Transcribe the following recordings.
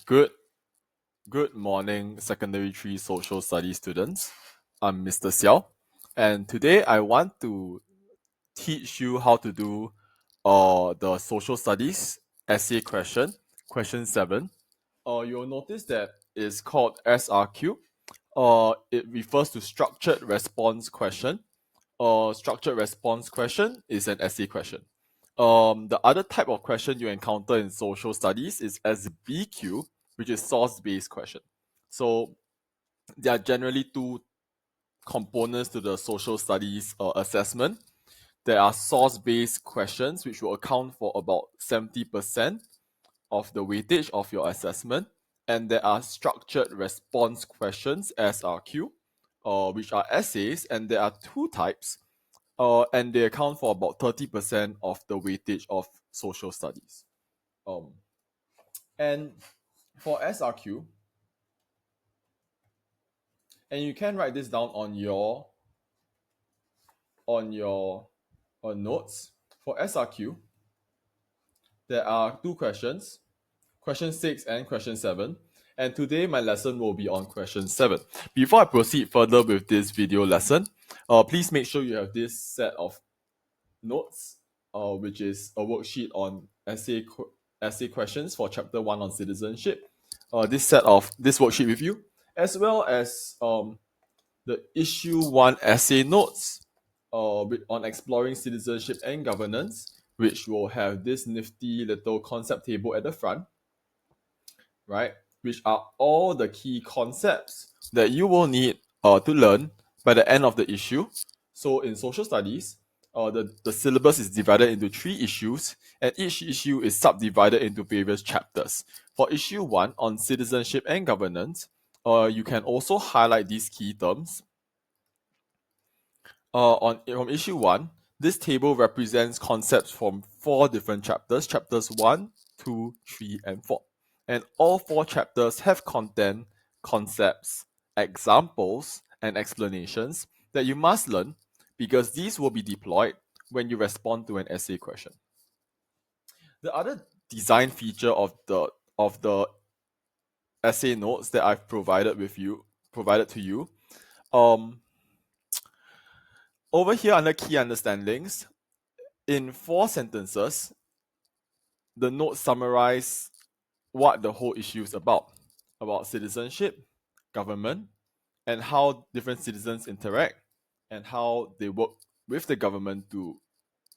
Good morning, Secondary 3 Social Studies students. I'm Mr. Seow, and today I want to teach you how to do the Social Studies essay question 7. You'll notice that it's called SRQ. It refers to Structured Response Question. Structured Response Question is an essay question. The other type of question you encounter in social studies is SBQ, which is source-based question. So there are generally two components to the social studies assessment. There are source-based questions, which will account for about 70% of the weightage of your assessment. And there are structured response questions, SRQ, which are essays, and there are two types. And they account for about 30% of the weightage of social studies. And for SRQ, and you can write this down on your notes. For SRQ, there are two questions, question 6 and question 7. And today my lesson will be on question 7. Before I proceed further with this video lesson, please make sure you have this set of notes, which is a worksheet on essay questions for chapter 1 on citizenship. This worksheet with you, as well as the issue 1 essay notes on exploring citizenship and governance, which will have this nifty little concept table at the front, right? Which are all the key concepts that you will need to learn by the end of the issue. So in social studies, the syllabus is divided into 3 issues, and each issue is subdivided into various chapters. For issue 1 on citizenship and governance, you can also highlight these key terms. From issue 1, this table represents concepts from 4 different chapters, chapters 1, 2, 3, and 4. And all 4 chapters have content, concepts, examples, and explanations that you must learn, because these will be deployed when you respond to an essay question. The other design feature of the essay notes that I've provided to you, over here under key understandings, in 4 sentences, the notes summarize what the whole issue is about citizenship, government, and how different citizens interact, and how they work with the government to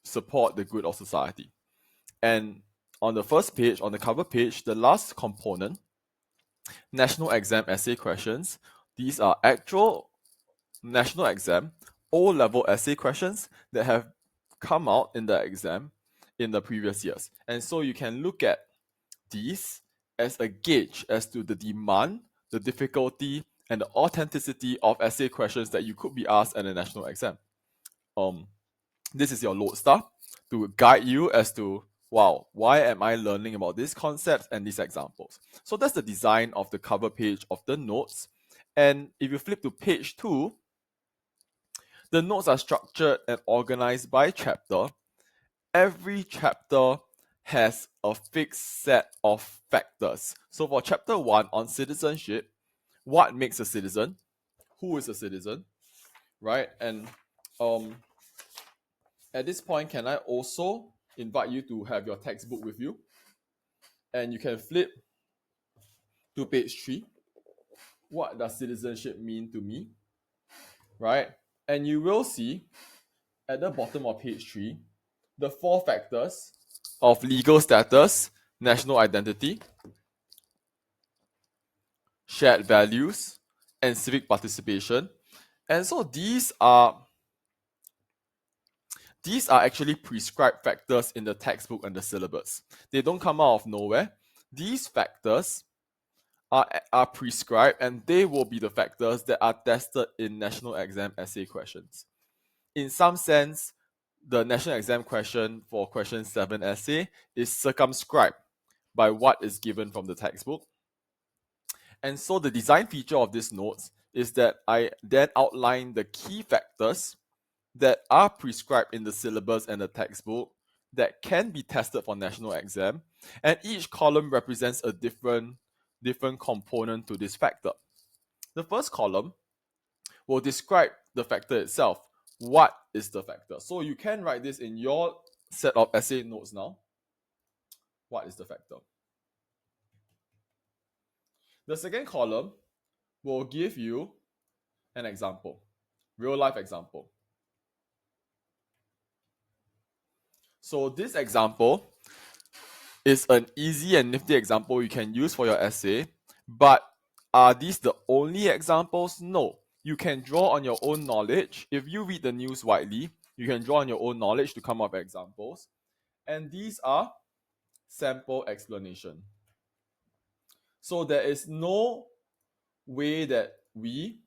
support the good of society. And on the first page, on the cover page, the last component, national exam essay questions, these are actual national exam O-level essay questions that have come out in the exam in the previous years. And so you can look at these as a gauge as to the demand, the difficulty, and the authenticity of essay questions that you could be asked at a national exam. This is your lodestar to guide you as to, wow, why am I learning about these concepts and these examples? So that's the design of the cover page of the notes. And if you flip to page 2, the notes are structured and organized by chapter. Every chapter has a fixed set of factors. So for chapter 1 on citizenship, what makes a citizen? Who is a citizen? Right? And at this point, can I also invite you to have your textbook with you? And you can flip to page 3. What does citizenship mean to me? Right? And you will see at the bottom of page 3 the 4 factors of legal status, national identity, shared values, and civic participation. And so these are actually prescribed factors in the textbook and the syllabus. They don't come out of nowhere. These factors are prescribed, and they will be the factors that are tested in national exam essay questions. In some sense, the national exam question for question 7 essay is circumscribed by what is given from the textbook. And so the design feature of these notes is that I then outline the key factors that are prescribed in the syllabus and the textbook that can be tested for national exam. And each column represents a different different components to this factor. The first column will describe the factor itself. What is the factor? So you can write this in your set of essay notes now. What is the factor? The second column will give you an example, real life example. So this example is an easy and nifty example you can use for your essay, but are these the only examples? No. You can draw on your own knowledge. If you read the news widely, you can draw on your own knowledge to come up with examples. And these are sample explanation. So there is no way that we,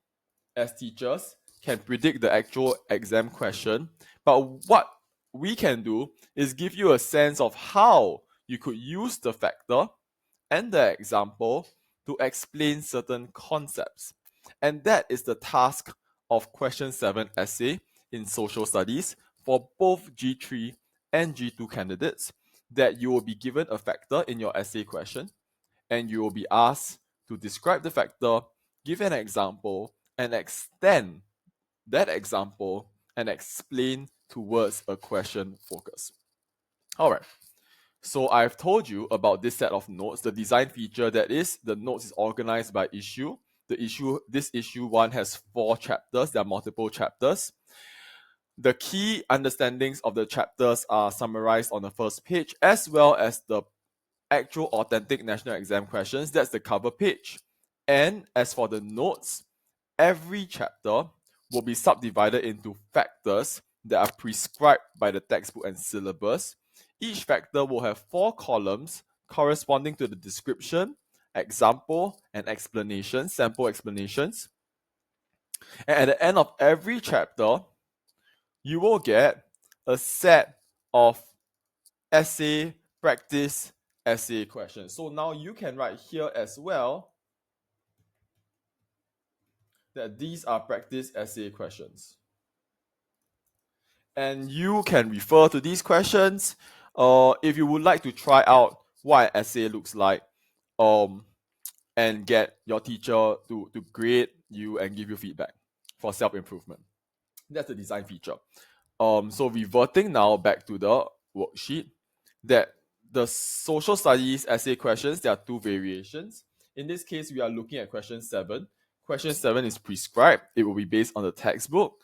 as teachers, can predict the actual exam question. But what we can do is give you a sense of how you could use the factor and the example to explain certain concepts. And that is the task of question 7 essay in social studies for both G3 and G2 candidates, that you will be given a factor in your essay question and you will be asked to describe the factor, give an example, and extend that example and explain towards a question focus. All right. So I've told you about this set of notes, the design feature that is the notes is organized by issue. This issue 1 has 4 chapters. There are multiple chapters. The key understandings of the chapters are summarized on the first page, as well as the actual authentic national exam questions. That's the cover page. And as for the notes, every chapter will be subdivided into factors that are prescribed by the textbook and syllabus. Each factor will have 4 columns corresponding to the description, example, and explanation, sample explanations. And at the end of every chapter, you will get a set of essay practice essay questions. So now you can write here as well that these are practice essay questions. And you can refer to these questions if you would like to try out what an essay looks like and get your teacher to grade you and give you feedback for self-improvement. That's the design feature. So reverting now back to the worksheet, that the social studies essay questions, there are 2 variations. In this case, we are looking at question 7. Question 7 is prescribed. It will be based on the textbook.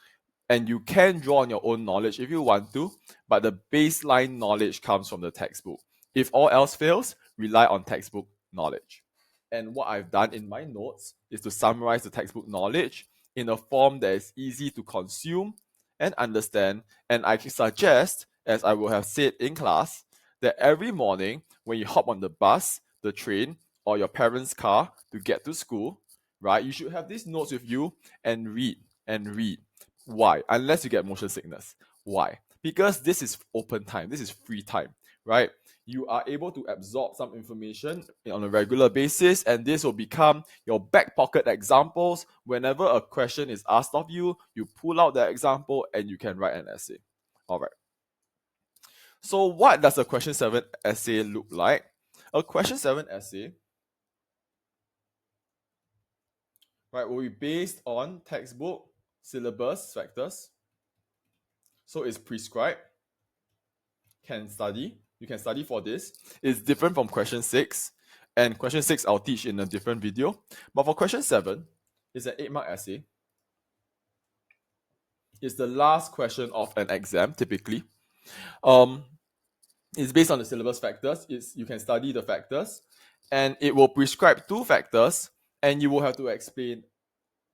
And you can draw on your own knowledge if you want to, but the baseline knowledge comes from the textbook. If all else fails, rely on textbook knowledge. And what I've done in my notes is to summarize the textbook knowledge in a form that is easy to consume and understand. And I suggest, as I will have said in class, that every morning when you hop on the bus, the train, or your parents' car to get to school, right, you should have these notes with you and read and read. Why? Unless you get motion sickness. Why? Because this is open time. This is free time, right? You are able to absorb some information on a regular basis, and this will become your back pocket examples. Whenever a question is asked of you, you pull out that example and you can write an essay. All right. So what does a question 7 essay look like? A question 7 essay, right, will be based on textbook, syllabus factors. So it's prescribed. You can study for this. It's different from question 6. And question 6 I'll teach in a different video. But for question 7, it's an 8-mark essay. It's the last question of an exam, typically. It's based on the syllabus factors. You can study the factors. And it will prescribe 2 factors. And you will have to explain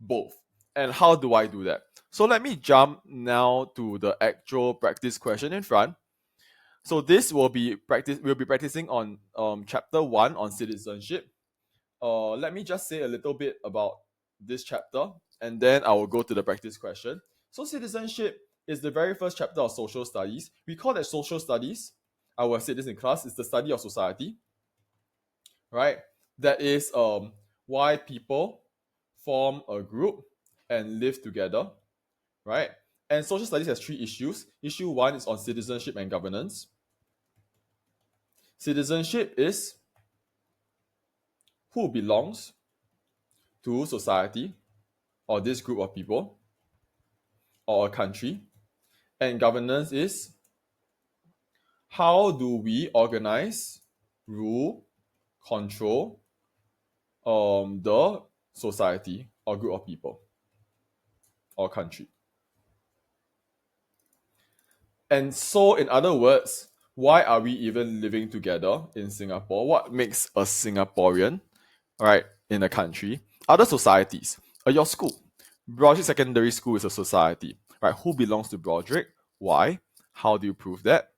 both. And how do I do that? So let me jump now to the actual practice question in front. So this will be we'll be practicing on chapter 1 on citizenship. Let me just say a little bit about this chapter and then I will go to the practice question. So citizenship is the very first chapter of social studies. We call that social studies. I will say this in class. It's the study of society, right? That is why people form a group and live together, right? And social studies has 3 issues. Issue 1 is on citizenship and governance. Citizenship is who belongs to society or this group of people or a country. And governance is how do we organize, rule, control the society or group of people or country. And so, in other words, why are we even living together in Singapore? What makes a Singaporean, right, in a country? Other societies, your school. Broadrick Secondary School is a society, right? Who belongs to Broadrick? Why? How do you prove that?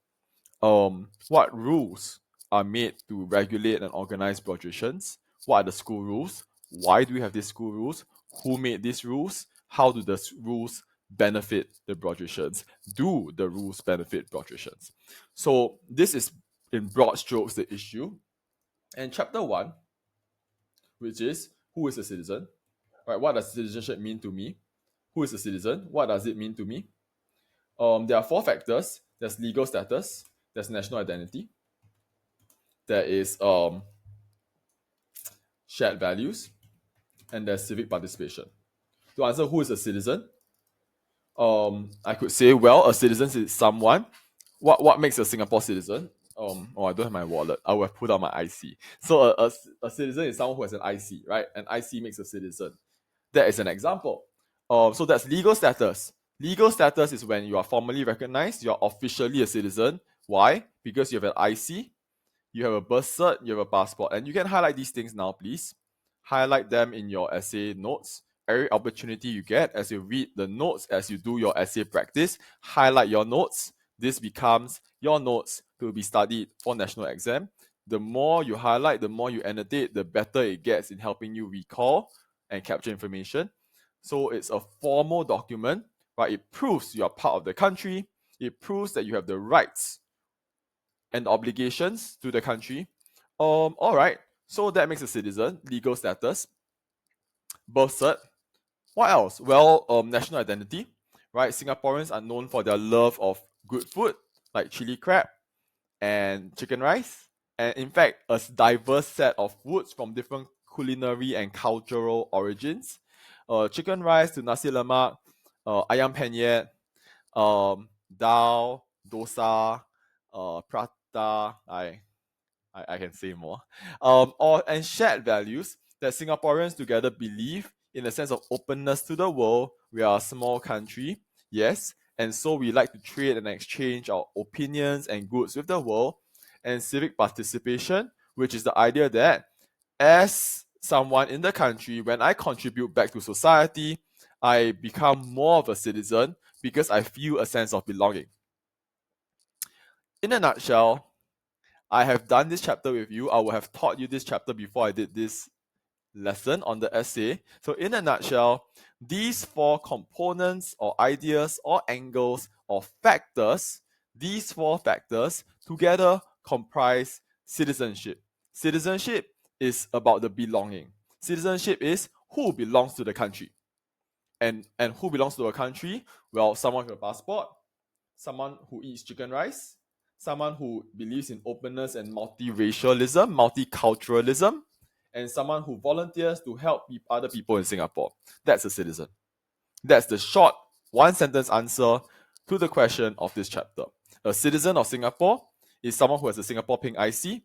What rules are made to regulate and organize Broadrickians? What are the school rules? Why do we have these school rules? Who made these rules? How do the rules benefit the Broadrickians? Do the rules benefit Broadrickians? So this is in broad strokes the issue. And chapter 1, which is who is a citizen? Right, what does citizenship mean to me? Who is a citizen? What does it mean to me? There are 4 factors. There's legal status, there's national identity, there is shared values, and there's civic participation. To answer who is a citizen, I could say, well, a citizen is someone. What makes a Singapore citizen? I don't have my wallet. I will have put out my IC. So a citizen is someone who has an IC, right? An IC makes a citizen. That is an example. So that's legal status. Legal status is when you are formally recognized, you are officially a citizen. Why? Because you have an IC, you have a birth cert, you have a passport. And you can highlight these things now, please. Highlight them in your essay notes. Every opportunity you get as you read the notes, as you do your essay practice, highlight your notes. This becomes your notes to be studied for national exam. The more you highlight, the more you annotate, the better it gets in helping you recall and capture information. So it's a formal document, right? It proves you are part of the country. It proves that you have the rights and obligations to the country. All right. So that makes a citizen, legal status, birth cert. What else? Well, national identity, right? Singaporeans are known for their love of good food, like chili crab and chicken rice. And in fact, a diverse set of foods from different culinary and cultural origins. Chicken rice to nasi lemak, ayam penyet, dal, dosa, prata. I can say more. And shared values that Singaporeans together believe in a sense of openness to the world. We are a small country, yes, and so we like to trade and exchange our opinions and goods with the world. And civic participation, which is the idea that as someone in the country, when I contribute back to society, I become more of a citizen because I feel a sense of belonging. In a nutshell, I have done this chapter with you. I would have taught you this chapter before I did this lesson on the essay. So in a nutshell, these 4 components or ideas or angles or factors, these 4 factors together comprise citizenship. Citizenship is about the belonging. Citizenship is who belongs to the country. And who belongs to a country? Well, someone with a passport, someone who eats chicken rice, someone who believes in openness and multiracialism, multiculturalism, and someone who volunteers to help other people in Singapore. That's a citizen. That's the short, 1-sentence answer to the question of this chapter. A citizen of Singapore is someone who has a Singapore Pink IC,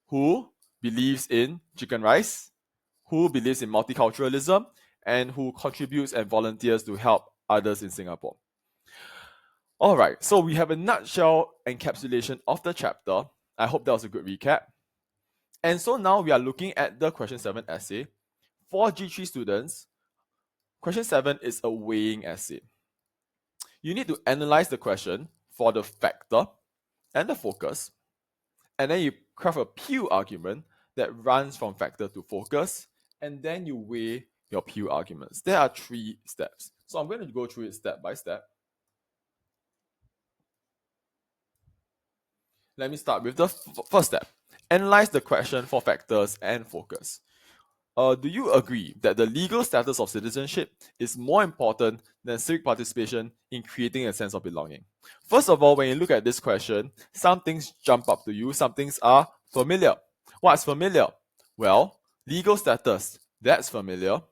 who believes in chicken rice, who believes in multiculturalism, and who contributes and volunteers to help others in Singapore. All right, so we have a nutshell encapsulation of the chapter. I hope that was a good recap. And so now we are looking at the question 7 essay. For G3 students, question 7 is a weighing essay. You need to analyze the question for the factor and the focus, and then you craft a Peel argument that runs from factor to focus, and then you weigh your Peel arguments. There are 3 steps. So I'm going to go through it step by step. Let me start with the first step. Analyze the question for factors and focus. Do you agree that the legal status of citizenship is more important than civic participation in creating a sense of belonging? First of all, when you look at this question, some things jump up to you, some things are familiar. What's familiar? Well, legal status, that's familiar.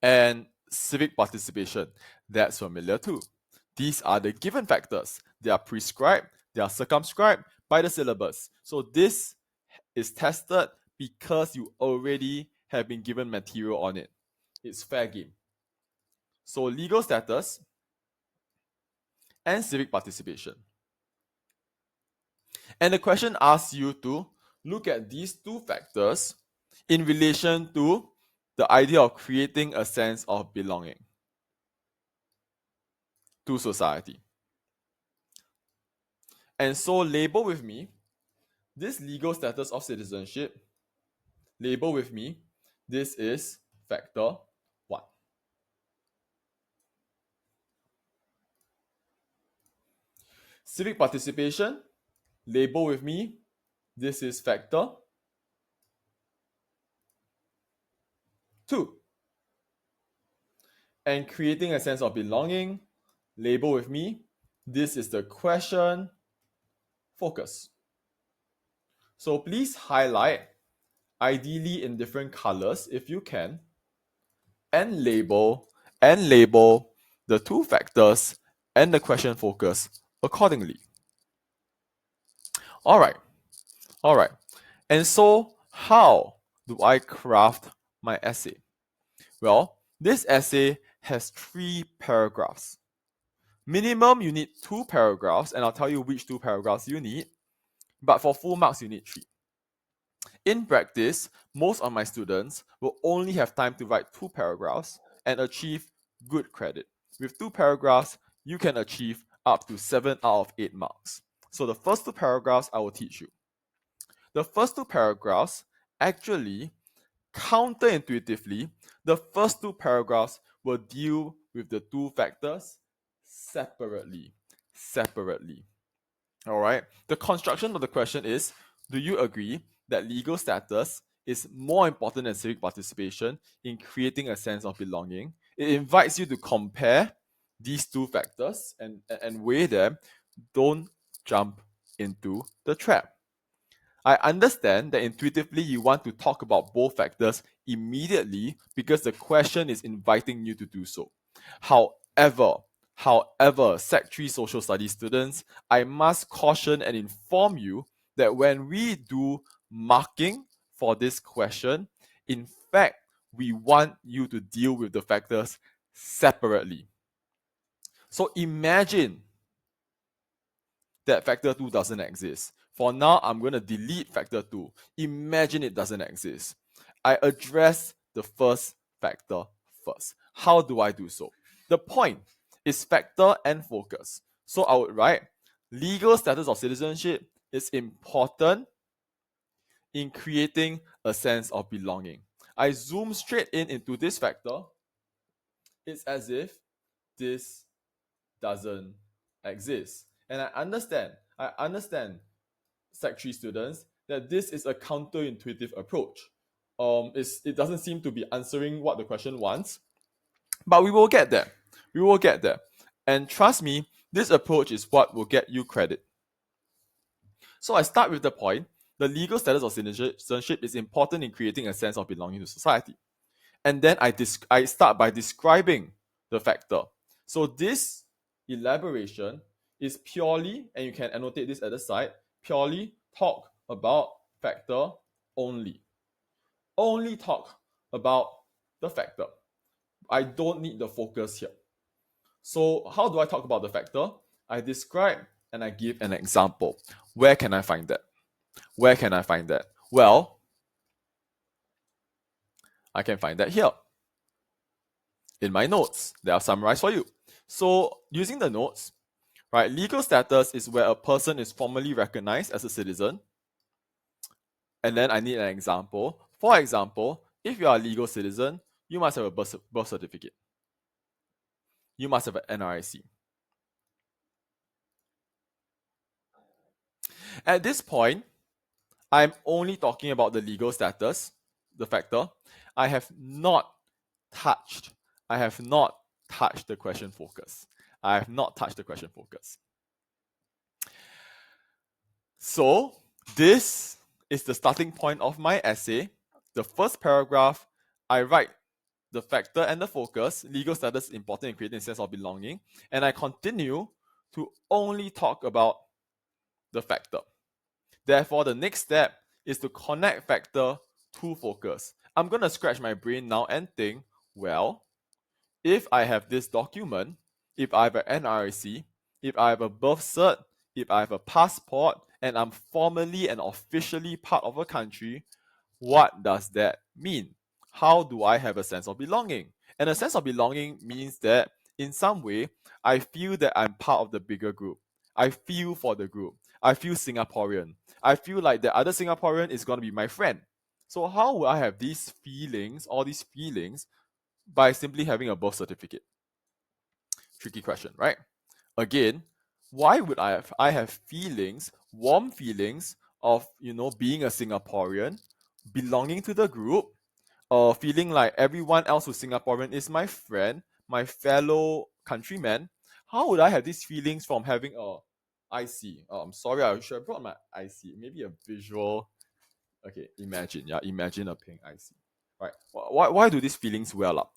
And civic participation, that's familiar too. These are the given factors. They are prescribed, they are circumscribed by the syllabus. So this is tested because you already have been given material on it. It's fair game. So legal status and civic participation. And the question asks you to look at these two factors in relation to the idea of creating a sense of belonging to society. And so label with me this legal status of citizenship. Label with me, this is factor 1. Civic participation, label with me, this is factor 2. And creating a sense of belonging, label with me, this is the question focus. So please highlight, ideally in different colors if you can, and label the two factors and the question focus accordingly. All right. And so how do I craft my essay? Well, this essay has 3 paragraphs. Minimum, you need 2 paragraphs, and I'll tell you which 2 paragraphs you need. But for full marks, you need 3. In practice, most of my students will only have time to write 2 paragraphs and achieve good credit. With 2 paragraphs, you can achieve up to 7 out of 8 marks. So the first 2 paragraphs I will teach you. The first 2 paragraphs actually, counterintuitively, the first 2 paragraphs will deal with the 2 factors separately. All right. The construction of the question is, do you agree that legal status is more important than civic participation in creating a sense of belonging? It invites you to compare these 2 factors and weigh them. Don't jump into the trap. I understand that intuitively you want to talk about both factors immediately because the question is inviting you to do so. However, Sec 3 social studies students, I must caution and inform you that when we do marking for this question, in fact, we want you to deal with the factors separately. So imagine that factor 2 doesn't exist. For now, I'm going to delete factor 2. Imagine it doesn't exist. I address the first factor first. How do I do so? The point is factor and focus. So I would write, legal status of citizenship is important in creating a sense of belonging. I zoom straight into this factor. It's as if this doesn't exist. And I understand Sec 3 students that this is a counterintuitive approach. It doesn't seem to be answering what the question wants, but we will get there. And trust me, this approach is what will get you credit. So I start with the point, the legal status of citizenship is important in creating a sense of belonging to society. And then I start by describing the factor. So this elaboration is purely, and you can annotate this at the side, purely talk about factor only. Only talk about the factor. I don't need the focus here. So how do I talk about the factor? I describe and I give an example. Where can I find that? Well, I can find that here in my notes that I've summarized for you. So using the notes, right, legal status is where a person is formally recognized as a citizen. And then I need an example. For example, if you are a legal citizen, you must have a birth certificate. You must have an NRIC. At this point, I'm only talking about the legal status, the factor. I have not touched the question focus. So This is the starting point of my essay. The first paragraph, I write the factor and the focus. Legal status is important in creating a sense of belonging. And I continue to only talk about the factor. Therefore, the next step is to connect factor to focus. I'm going to scratch my brain now and think, well, if I have this document, if I have an NRIC, if I have a birth cert, if I have a passport, and I'm formally and officially part of a country, what does that mean? How do I have a sense of belonging? And a sense of belonging means that in some way, I feel that I'm part of the bigger group. I feel for the group. I feel Singaporean. I feel like the other Singaporean is going to be my friend. So how will I have these feelings, all these feelings, by simply having a birth certificate? Tricky question, right? Again, why would I have feelings, warm feelings of being a Singaporean, belonging to the group, feeling like everyone else who's Singaporean is my friend, my fellow countryman? How would I have these feelings from having a IC? I'm sorry, I should have brought my IC. Maybe a visual. Okay, imagine a pink IC. Right? Why do these feelings well up?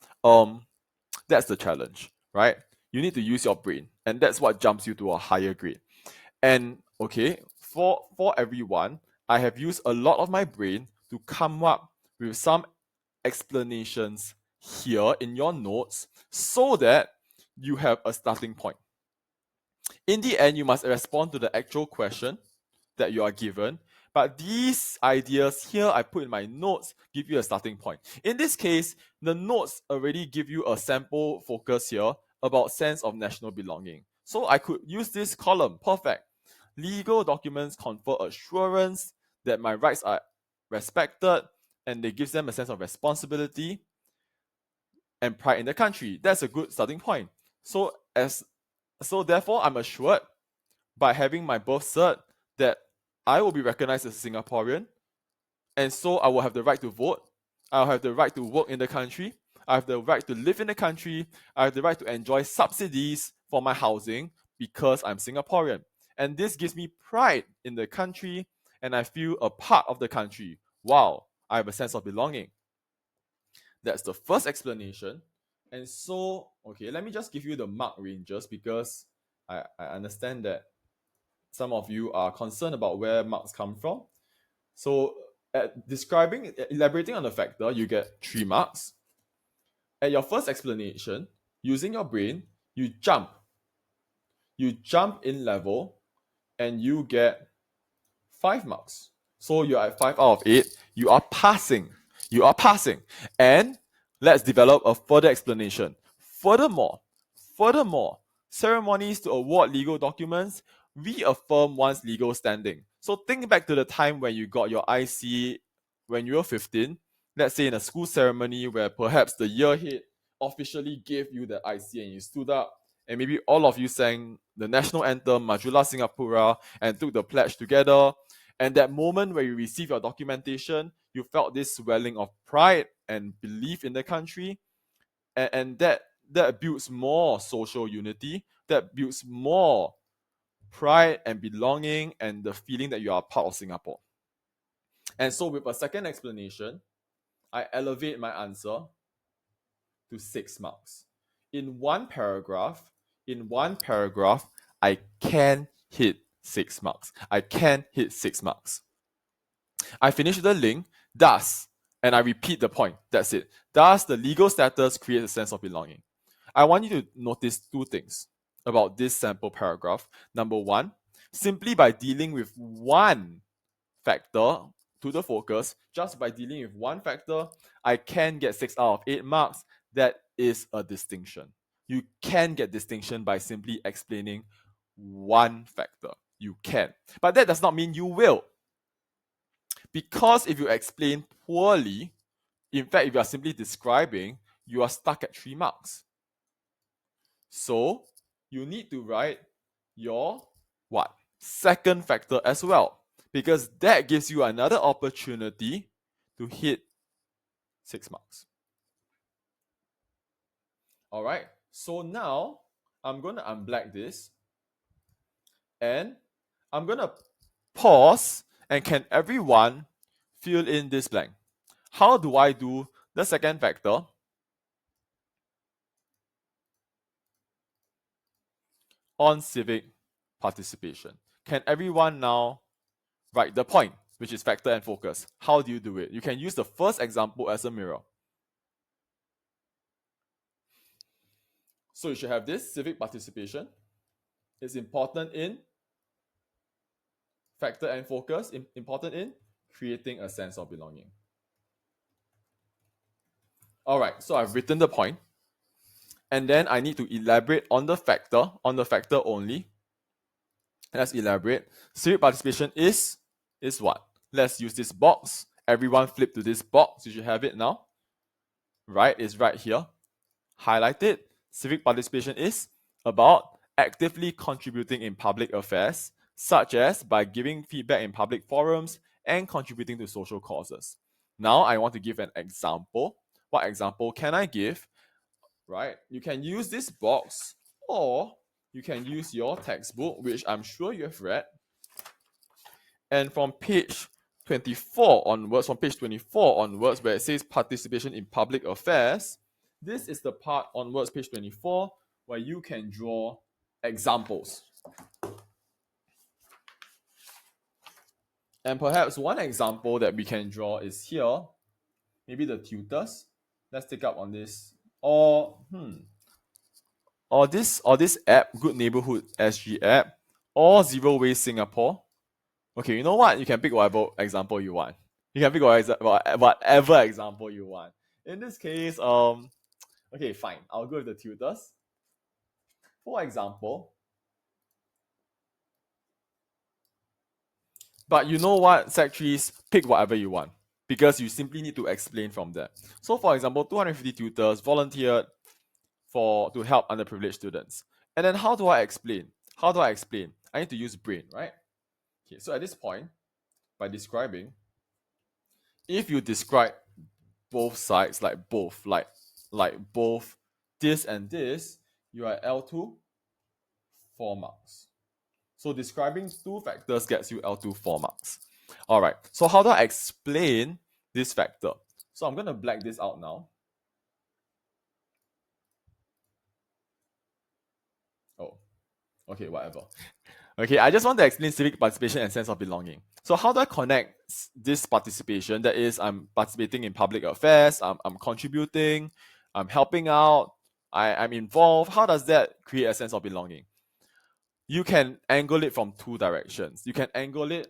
That's the challenge, right? You need to use your brain, and that's what jumps you to a higher grade. And okay, for everyone, I have used a lot of my brain to come up with some explanations here in your notes so that you have a starting point. In the end, you must respond to the actual question that you are given, but these ideas here I put in my notes give you a starting point. In this case, the notes already give you a sample focus here about sense of national belonging. So I could use this column. Perfect. Legal documents confer assurance that my rights are respected, and they give them a sense of responsibility and pride in the country. That's a good starting point. So therefore I'm assured by having my birth cert that I will be recognized as a Singaporean, and so I will have the right to vote. I'll have the right to work in the country. I have the right to live in the country. I have the right to enjoy subsidies for my housing because I'm Singaporean. And this gives me pride in the country, and I feel a part of the country. Wow, I have a sense of belonging. That's the first explanation. And so, okay, let me just give you the mark ranges because I understand that some of you are concerned about where marks come from. So, elaborating on the factor, you get 3 marks. At your first explanation, using your brain, you jump. You jump in level and you get 5 marks. So you're at 5 out of 8. You are passing. You are passing. And let's develop a further explanation. Furthermore, ceremonies to award legal documents reaffirm one's legal standing. So think back to the time when you got your IC when you were 15, let's say in a school ceremony where perhaps the year head officially gave you the IC and you stood up and maybe all of you sang the national anthem, Majulah Singapura, and took the pledge together. And that moment where you receive your documentation, you felt this swelling of pride and belief in the country. And that builds more social unity, that builds more pride and belonging and the feeling that you are part of Singapore. And so with a second explanation, I elevate my answer to 6 marks. In one paragraph, I can hit 6 marks. I can hit 6 marks. I finish the link, thus, and I repeat the point, that's it. Does the legal status create a sense of belonging? I want you to notice 2 things about this sample paragraph. Number 1, simply by dealing with one factor to the focus, just by dealing with one factor, I can get 6 out of 8 marks. That is a distinction. You can get distinction by simply explaining one factor. You can. But that does not mean you will. Because if you explain poorly, in fact, if you are simply describing, you are stuck at 3 marks. So you need to write your what? Second factor as well. Because that gives you another opportunity to hit 6 marks. Alright, so now I'm going to unblack this and I'm going to pause And can everyone fill in this blank? How do I do the second factor on civic participation? Can everyone now write the point, which is factor and focus? How do you do it? You can use the first example as a mirror. So you should have this civic participation. It's important in factor and focus, important in creating a sense of belonging. All right, so I've written the point, and then I need to elaborate on the factor only. Let's elaborate. Civic participation is what? Let's use this box. Everyone flip to this box. You should have it now. Right, it's right here. Highlight it. Civic participation is about actively contributing in public affairs, such as by giving feedback in public forums and contributing to social causes. Now I want to give an example. What example can I give? Right, you can use this box, or you can use your textbook, which I'm sure you have read. And from page 24 onwards, where it says participation in public affairs, this is the part onwards, page 24, where you can draw examples. And perhaps one example that we can draw is here. Maybe the tutors. Let's take up on this. Or this app, Good Neighborhood SG app, or Zero Waste Singapore. Okay, you know what? You can pick whatever example you want. You can pick whatever example you want. In this case, okay, fine. I'll go with the tutors. For example, but you know what, Sec 3s, pick whatever you want because you simply need to explain from there. So for example, 250 tutors volunteered to help underprivileged students. And then how do I explain? I need to use brain, right? Okay, so at this point, by describing, if you describe both sides, like both this and this, you are L2 4 marks. So describing two factors gets you L2 4 marks. All right, so how do I explain this factor? So I'm going to black this out now. Oh, okay, whatever. Okay, I just want to explain civic participation and sense of belonging. So how do I connect this participation? That is, I'm participating in public affairs, I'm contributing, I'm helping out, I'm involved. How does that create a sense of belonging? You can angle it from two directions. You can angle it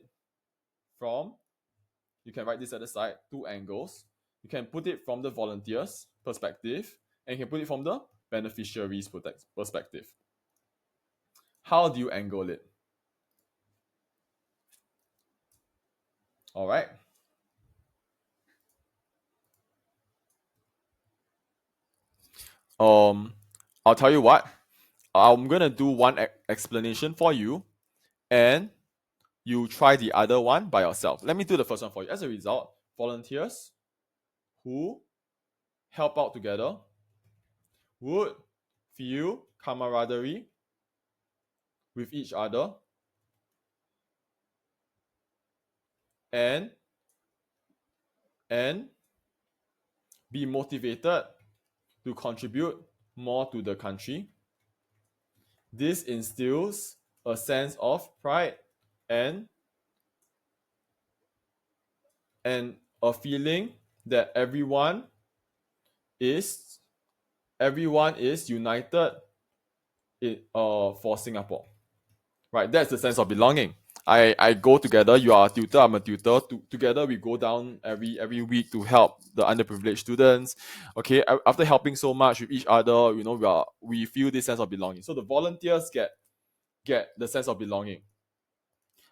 from, you can write this at the side, two angles. You can put it from the volunteers' perspective, and you can put it from the beneficiaries' perspective. How do you angle it? All right. I'll tell you what. I'm gonna do one explanation for you, and you try the other one by yourself. Let me do the first one for you. As a result, volunteers who help out together would feel camaraderie with each other and be motivated to contribute more to the country. This instills a sense of pride and a feeling that everyone is united for Singapore. Right, that's the sense of belonging. I go together, you are a tutor, I'm a tutor. Together we go down every week to help the underprivileged students. Okay, after helping so much with each other, we feel this sense of belonging. So the volunteers get the sense of belonging.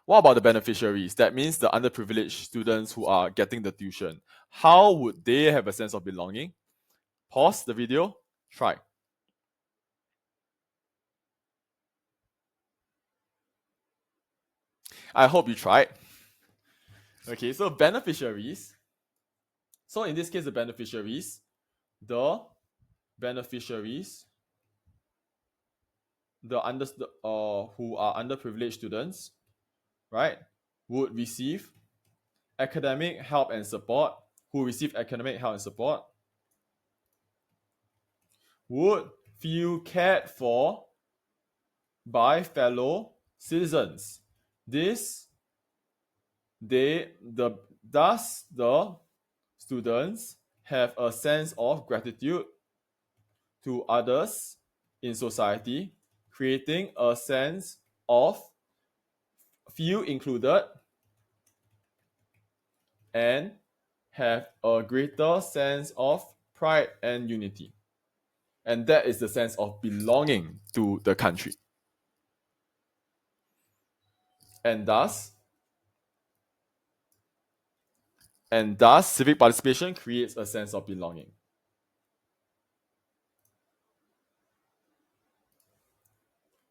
What about the beneficiaries? That means the underprivileged students who are getting the tuition. How would they have a sense of belonging? Pause the video, try. I hope you tried. Okay, so beneficiaries. So in this case, the beneficiaries who are underprivileged students, right? would receive academic help and support, who receive academic help and support, would feel cared for by fellow citizens. This thus the students have a sense of gratitude to others in society, creating a sense of feel included and have a greater sense of pride and unity. And that is the sense of belonging to the country. And thus, civic participation creates a sense of belonging.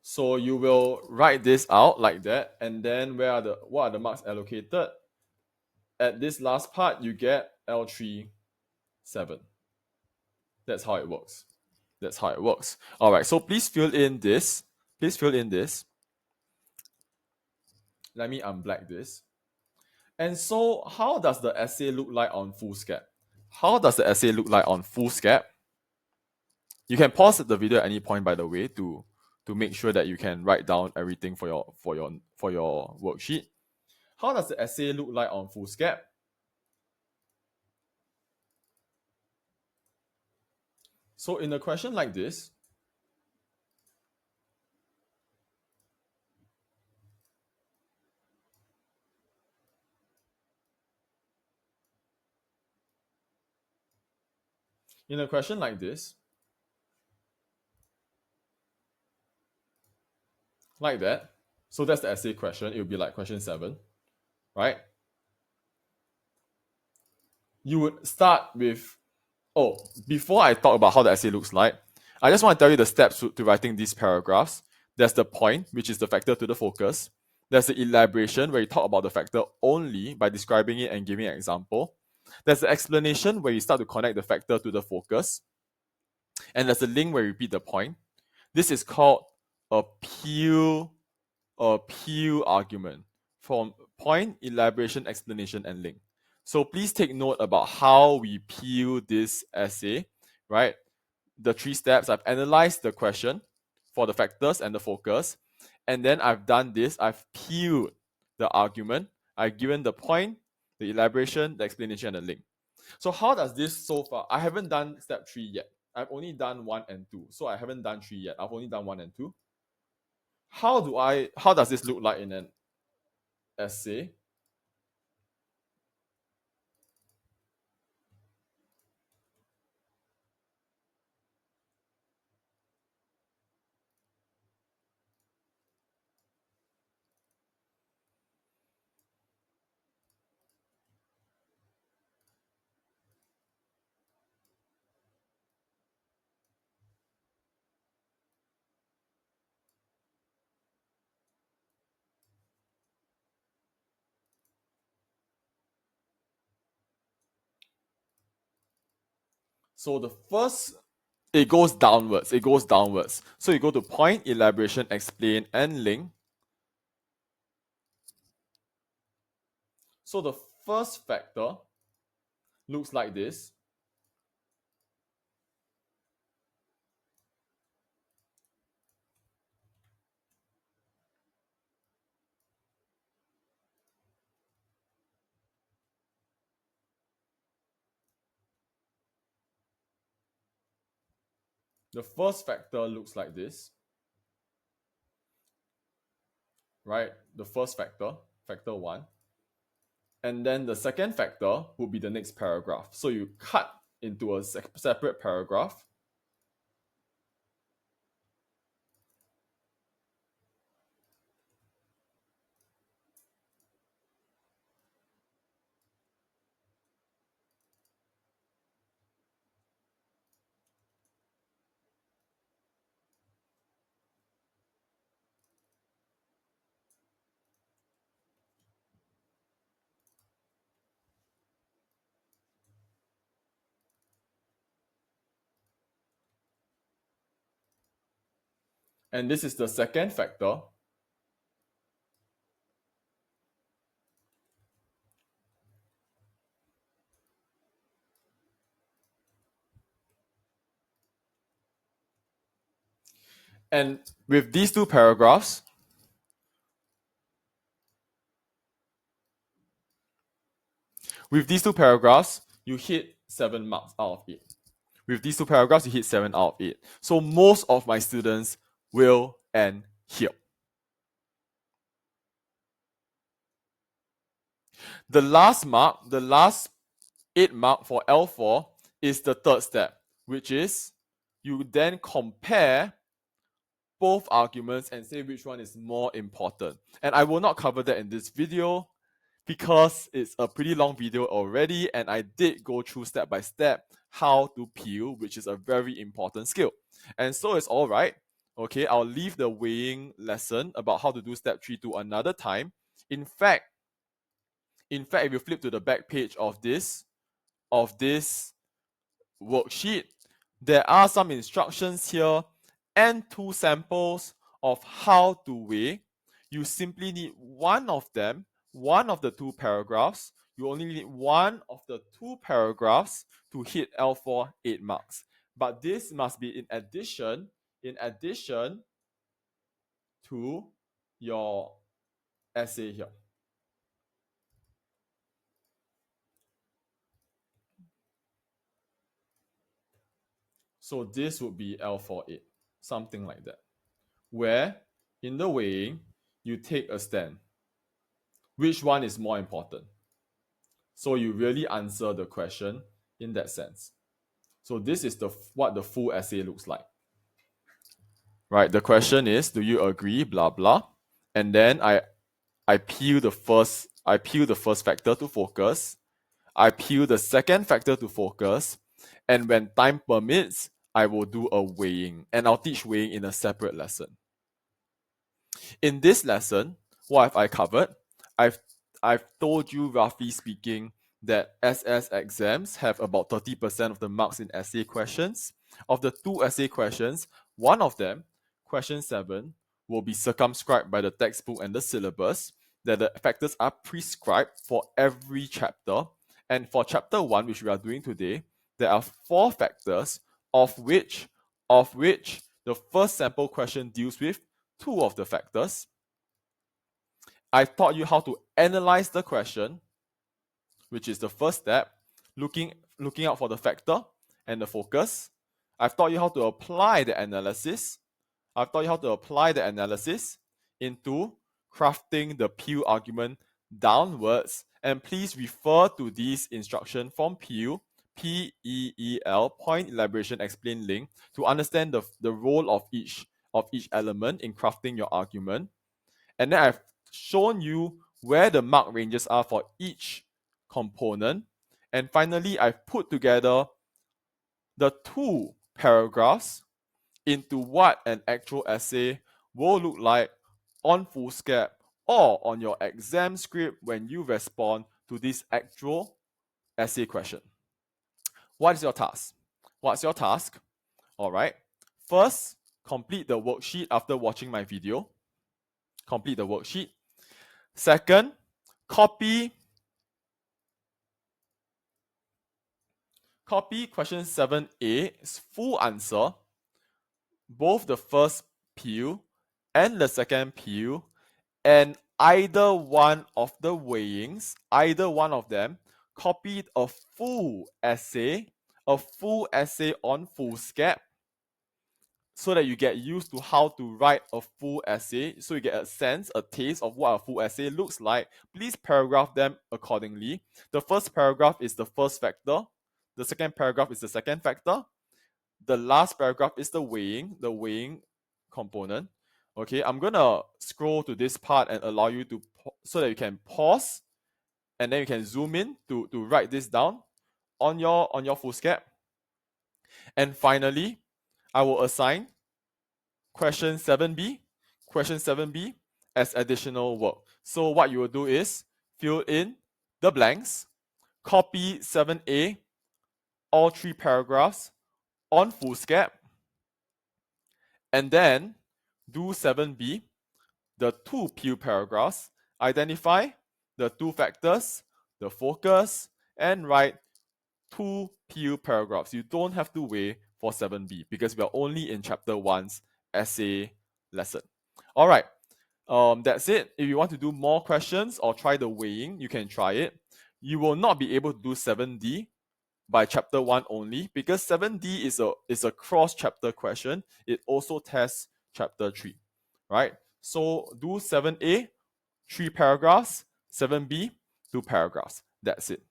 So you will write this out like that, and then what are the marks allocated? At this last part, you get L3 7. That's how it works. That's how it works. All right. So please fill in this. Please fill in this. Let me unblack this. And so, how does the essay look like on Foolscap? How does the essay look like on Foolscap? You can pause the video at any point, by the way, to make sure that you can write down everything for your worksheet. How does the essay look like on Foolscap? So in a question like this, like that, so that's the essay question. It will be like question 7, right? You would start with, before I talk about how the essay looks like, I just want to tell you the steps to writing these paragraphs. There's the point, which is the factor to the focus. There's the elaboration, where you talk about the factor only by describing it and giving an example. There's the explanation, where you start to connect the factor to the focus. And there's the link, where you repeat the point. This is called a peel argument from point, elaboration, explanation, and link. So please take note about how we peel this essay, right? The 3 steps. I've analyzed the question for the factors and the focus, and then I've done this. I've peeled the argument. I've given the point, the elaboration, the explanation, and the link. So how does this so far? I haven't done step 3 yet. I've only done 1 and 2. So I haven't done 3 yet. I've only done 1 and 2. How does this look like in an essay? So the first, it goes downwards. So you go to point, elaboration, explain, and link. So the first factor looks like this. The first factor looks like this, right? The first factor, factor 1. And then the second factor would be the next paragraph. So you cut into a separate paragraph. And this is the second factor. And with these two paragraphs, you hit 7 marks out of 8. With these two paragraphs, you hit 7 out of 8. So most of my students will end here. The last 8 mark for L4 is the third step, which is you then compare both arguments and say which one is more important. And I will not cover that in this video because it's a pretty long video already, and I did go through step by step how to peel, which is a very important skill. And so it's all right. Okay, I'll leave the weighing lesson about how to do step 3 to another time. In fact, if you flip to the back page of this worksheet, there are some instructions here and 2 samples of how to weigh. You simply need one of them, one of the 2 paragraphs. You only need one of the 2 paragraphs to hit L4 8 marks. But this must be in addition to your essay here. So this would be L4 8, something like that, where in the weighing, you take a stand. Which one is more important? So you really answer the question in that sense. So this is what the full essay looks like. Right, the question is, do you agree, blah blah. And then I peel the first factor to focus. I peel the second factor to focus. And when time permits, I will do a weighing. And I'll teach weighing in a separate lesson. In this lesson, what have I covered? I've told you, roughly speaking, that SS exams have about 30% of the marks in essay questions. Of the 2 essay questions, one of them, question 7, will be circumscribed by the textbook and the syllabus, that the factors are prescribed for every chapter. And for chapter 1, which we are doing today, there are 4 factors, of which the first sample question deals with 2 of the factors. I taught you how to analyze the question, which is the first step, looking out for the factor and the focus. I've taught you how to apply the analysis. Into crafting the peel argument downwards. And please refer to these instructions from peel, PEEL, point elaboration explain link, to understand the role of each element in crafting your argument. And then I've shown you where the mark ranges are for each component. And finally, I've put together the 2 paragraphs into what an actual essay will look like on foolscap or on your exam script when you respond to this actual essay question. What is your task? What's your task? All right. First, complete the worksheet after watching my video. Complete the worksheet. Second, copy question 7A's full answer, both the first peel and the second peel, and either one of the weighings, either one of them, copied a full essay on foolscap, so that you get used to how to write a full essay, so you get a sense, a taste of what a full essay looks like. Please paragraph them accordingly. The first paragraph is the first factor. The second paragraph is the second factor. The last paragraph is the weighing component. Okay, I'm gonna scroll to this part and allow you to, so that you can pause, and then you can zoom in to write this down on your foolscap. And finally, I will assign question 7B as additional work. So what you will do is fill in the blanks, copy 7A, all 3 paragraphs on foolscap, and then do 7B, the 2 peel paragraphs, identify the 2 factors, the focus, and write 2 peel paragraphs. You don't have to weigh for 7B because we are only in chapter 1's essay lesson. All right, that's it. If you want to do more questions or try the weighing, you can try it. You will not be able to do 7D by chapter 1 only, because 7D is a cross chapter question. It also tests chapter 3, right? So do 7A, 3 paragraphs, 7B, 2 paragraphs. That's it.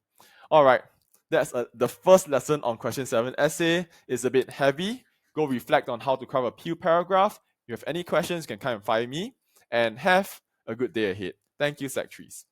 All right, that's the first lesson on question 7 essay. Is a bit heavy. Go reflect on how to craft a few paragraph. If you have any questions, you can come and find me, and have a good day ahead. Thank you, Sec 3s.